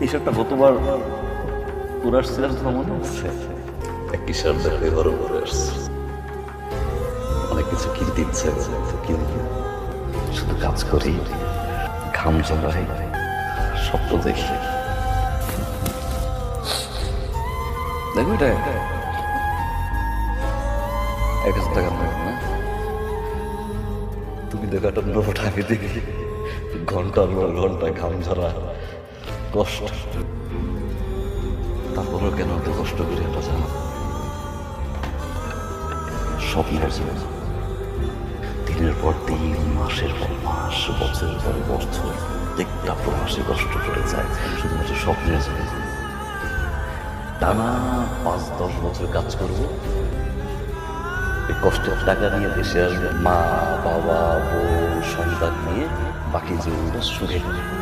এই শার্টটা গতবার পুরো আসছিলাম, তোমার মনে আছে? একই শার্ট দেখে ঘরে ঘরে আসছে। অনেক কিছু কিনতে ইচ্ছে তো কিনবো। শুধু কাজ করি, ঘাম জড়াই, স্বপ্ন দেখি। দেখো এটা 1,000 টাকা নেব না? তুমি দেখো একটা নোট আমি দেখি, ঘন্টার পর ঘন্টা ঘাম ঝরা কষ্ট। তারপরেও কেন এত কষ্ট করে এটা জানো? স্বপ্নের জীবন, দিনের পর দিন, মাসের পর মাস, বছরের পর বছর, প্রত্যেকটা প্রবাসী কষ্ট করে যায় শুধুমাত্র স্বপ্নের জীবন। টানা 5-10 বছর কাজ করবো, এই কষ্টের টাকা নিয়ে দেশে আসবে, মা বাবা বউ সন্তান নিয়ে বাকি জীবনটা সুখে কাটাবো।